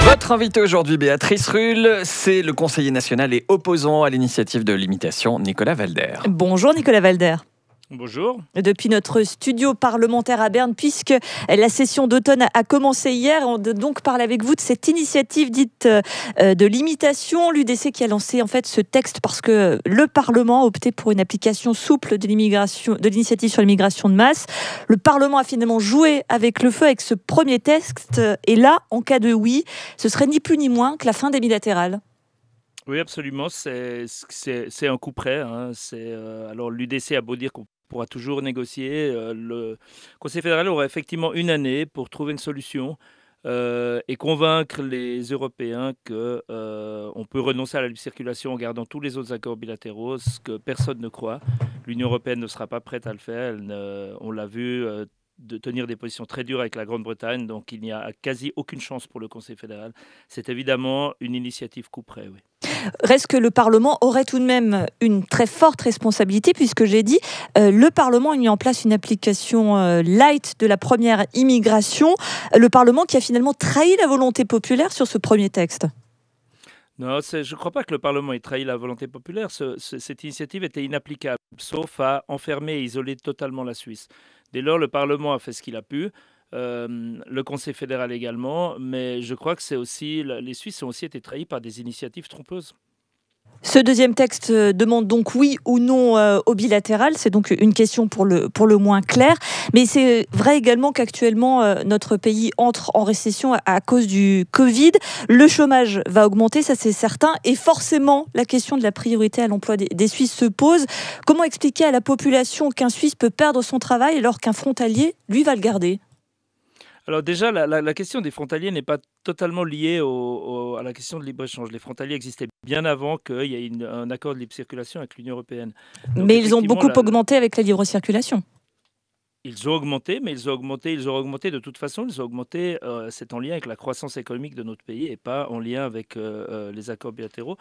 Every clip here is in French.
Votre invité aujourd'hui, Béatrice Rulle, c'est le conseiller national et opposant à l'initiative de limitation, Nicolas Walder. Bonjour Nicolas Walder. Bonjour. Depuis notre studio parlementaire à Berne, puisque la session d'automne a commencé hier, on va donc parler avec vous de cette initiative dite de limitation. L'UDC qui a lancé en fait ce texte parce que le Parlement a opté pour une application souple de l'initiative sur l'immigration de masse. Le Parlement a finalement joué avec le feu avec ce premier texte. Et là, en cas de oui, ce serait ni plus ni moins que la fin des bilatérales. Oui, absolument. C'est un coup près. Hein. Alors, l'UDC a beau dire qu'on pourra toujours négocier. Le Conseil fédéral aura effectivement une année pour trouver une solution et convaincre les Européens qu'on peut renoncer à la libre circulation en gardant tous les autres accords bilatéraux, ce que personne ne croit. L'Union européenne ne sera pas prête à le faire. On l'a vu de tenir des positions très dures avec la Grande-Bretagne, donc il n'y a quasi aucune chance pour le Conseil fédéral. C'est évidemment une initiative coup près, oui. Reste que le Parlement aurait tout de même une très forte responsabilité, puisque j'ai dit, le Parlement a mis en place une application light de la première immigration. Le Parlement qui a finalement trahi la volonté populaire sur ce premier texte. Non, je ne crois pas que le Parlement ait trahi la volonté populaire. Cette initiative était inapplicable, sauf à enfermer et isoler totalement la Suisse. Dès lors, le Parlement a fait ce qu'il a pu. Le Conseil fédéral également, mais je crois que les Suisses ont aussi été trahis par des initiatives trompeuses. Ce deuxième texte demande donc oui ou non au bilatéral. C'est donc une question pour le moins claire. Mais c'est vrai également qu'actuellement, notre pays entre en récession à cause du Covid. Le chômage va augmenter, ça c'est certain. Et forcément, la question de la priorité à l'emploi des Suisses se pose. Comment expliquer à la population qu'un Suisse peut perdre son travail alors qu'un frontalier, lui, va le garder ? Alors déjà, la question des frontaliers n'est pas totalement liée à la question de libre-échange. Les frontaliers existaient bien avant qu'il y ait un accord de libre circulation avec l'Union européenne. Donc, mais ils ont beaucoup augmenté avec la libre circulation. Ils ont augmenté, mais ils auront augmenté de toute façon. Ils ont augmenté, c'est en lien avec la croissance économique de notre pays et pas en lien avec les accords bilatéraux.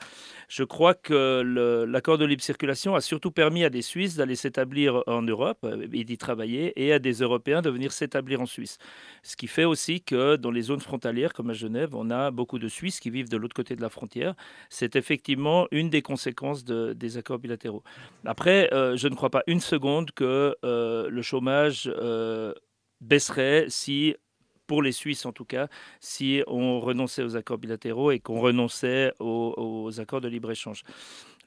Je crois que l'accord de libre circulation a surtout permis à des Suisses d'aller s'établir en Europe et d'y travailler, et à des Européens de venir s'établir en Suisse. Ce qui fait aussi que dans les zones frontalières, comme à Genève, on a beaucoup de Suisses qui vivent de l'autre côté de la frontière. C'est effectivement une des conséquences des accords bilatéraux. Après, je ne crois pas une seconde que le chômage baisserait si, pour les Suisses en tout cas, si on renonçait aux accords bilatéraux et qu'on renonçait aux accords de libre-échange.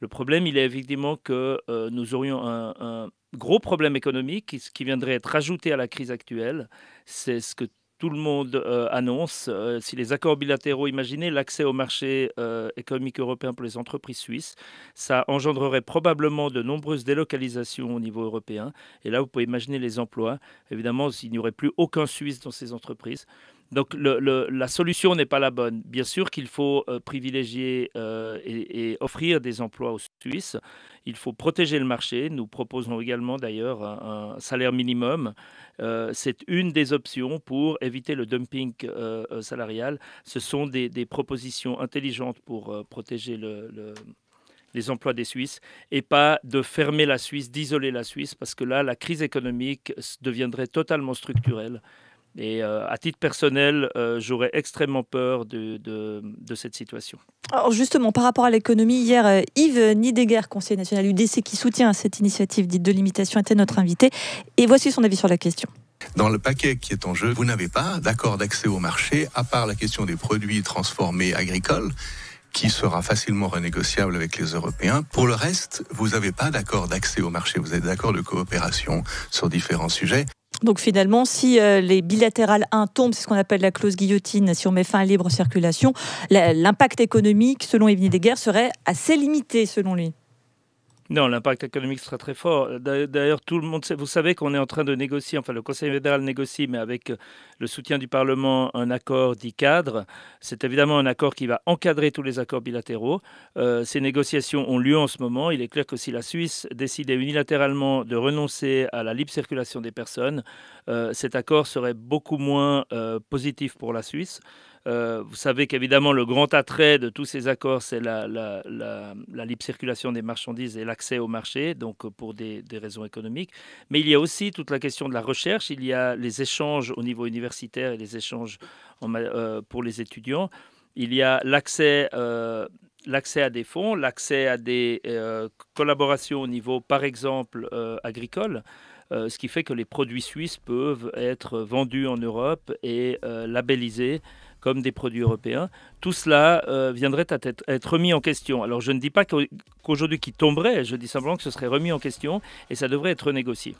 Le problème, il est évidemment que nous aurions un gros problème économique qui viendrait être ajouté à la crise actuelle. C'est ce que tout le monde annonce. Si les accords bilatéraux, imaginez l'accès au marché économique européen pour les entreprises suisses, ça engendrerait probablement de nombreuses délocalisations au niveau européen. Et là, vous pouvez imaginer les emplois. Évidemment, il n'y aurait plus aucun Suisse dans ces entreprises. Donc la solution n'est pas la bonne. Bien sûr qu'il faut privilégier et offrir des emplois aux Suisses. Il faut protéger le marché. Nous proposons également d'ailleurs un salaire minimum. C'est une des options pour éviter le dumping salarial. Ce sont des propositions intelligentes pour protéger les emplois des Suisses et pas de fermer la Suisse, d'isoler la Suisse, parce que là, la crise économique deviendrait totalement structurelle. Et à titre personnel, j'aurais extrêmement peur de cette situation. Alors justement, par rapport à l'économie, hier, Yves Nidegger, conseiller national UDC, qui soutient cette initiative dite de limitation, était notre invité. Et voici son avis sur la question. Dans le paquet qui est en jeu, vous n'avez pas d'accord d'accès au marché, à part la question des produits transformés agricoles, qui sera facilement renégociable avec les Européens. Pour le reste, vous n'avez pas d'accord d'accès au marché, vous avez d'accord de coopération sur différents sujets. Donc finalement, si les bilatérales 1 tombent, c'est ce qu'on appelle la clause guillotine, si on met fin à la libre circulation, l'impact économique, selon Yves Nidegger, serait assez limité, selon lui. Non, l'impact économique sera très fort. D'ailleurs, tout le monde sait, vous savez qu'on est en train de négocier, enfin le Conseil fédéral négocie, mais avec le soutien du Parlement, un accord dit cadre. C'est évidemment un accord qui va encadrer tous les accords bilatéraux. Ces négociations ont lieu en ce moment. Il est clair que si la Suisse décidait unilatéralement de renoncer à la libre circulation des personnes, cet accord serait beaucoup moins positif pour la Suisse. Vous savez qu'évidemment, le grand attrait de tous ces accords, c'est la libre circulation des marchandises et l'accès au marché, donc pour des raisons économiques. Mais il y a aussi toute la question de la recherche. Il y a les échanges au niveau universitaire et les échanges pour les étudiants. Il y a l'accès à des fonds, l'accès à des collaborations au niveau, par exemple, agricole. Ce qui fait que les produits suisses peuvent être vendus en Europe et labellisés comme des produits européens. Tout cela viendrait à être remis en question. Alors je ne dis pas qu'aujourd'hui qu'il tomberait, je dis simplement que ce serait remis en question et ça devrait être renégocié.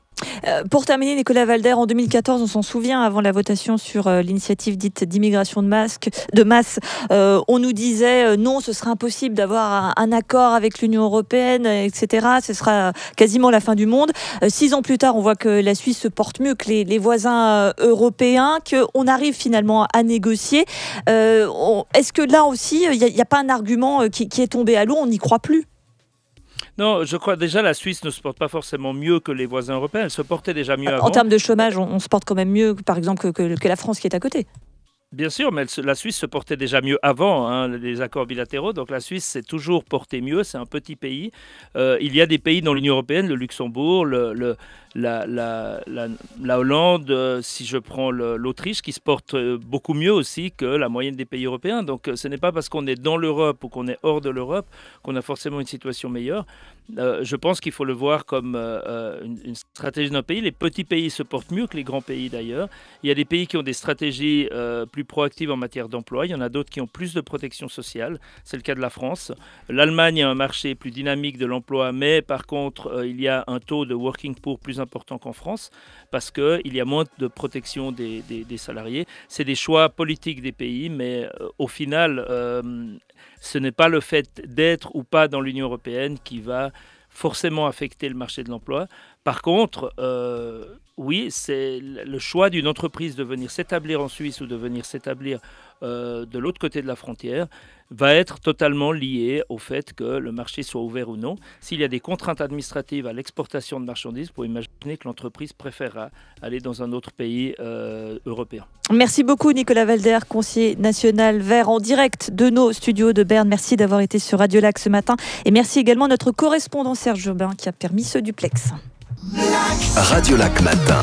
Pour terminer, Nicolas Walder, en 2014, on s'en souvient, avant la votation sur l'initiative dite d'immigration de masse, on nous disait non, ce sera impossible d'avoir un accord avec l'Union européenne, etc. Ce sera quasiment la fin du monde. 6 ans plus tard, on voit que la Suisse se porte mieux que les voisins européens, qu'on arrive finalement à négocier. Est-ce que là aussi, il n'y a pas un argument qui est tombé à l'eau, on n'y croit plus? Non, je crois déjà la Suisse ne se porte pas forcément mieux que les voisins européens. Elle se portait déjà mieux avant. En termes de chômage, on se porte quand même mieux, par exemple, que la France qui est à côté. Bien sûr, mais la Suisse se portait déjà mieux avant les accords bilatéraux. Donc la Suisse s'est toujours portée mieux. C'est un petit pays. Il y a des pays dans l'Union européenne, le Luxembourg, la Hollande, si je prends l'Autriche, qui se porte beaucoup mieux aussi que la moyenne des pays européens. Donc ce n'est pas parce qu'on est dans l'Europe ou qu'on est hors de l'Europe qu'on a forcément une situation meilleure. Je pense qu'il faut le voir comme une stratégie d'un pays. Les petits pays se portent mieux que les grands pays d'ailleurs. Il y a des pays qui ont des stratégies plus proactives en matière d'emploi. Il y en a d'autres qui ont plus de protection sociale. C'est le cas de la France. L'Allemagne a un marché plus dynamique de l'emploi, mais par contre, il y a un taux de working poor plus important qu'en France parce qu'il y a moins de protection des salariés. C'est des choix politiques des pays, mais au final, ce n'est pas le fait d'être ou pas dans l'Union européenne qui va forcément affecter le marché de l'emploi. Par contre, oui, c'est le choix d'une entreprise de venir s'établir en Suisse ou de venir s'établir de l'autre côté de la frontière va être totalement lié au fait que le marché soit ouvert ou non. S'il y a des contraintes administratives à l'exportation de marchandises, vous pouvez imaginer que l'entreprise préférera aller dans un autre pays européen. Merci beaucoup Nicolas Walder, conseiller national vert en direct de nos studios de Berne. Merci d'avoir été sur Radio Lac ce matin et merci également à notre correspondant Serge Urbain qui a permis ce duplex. Radio Lac Matin.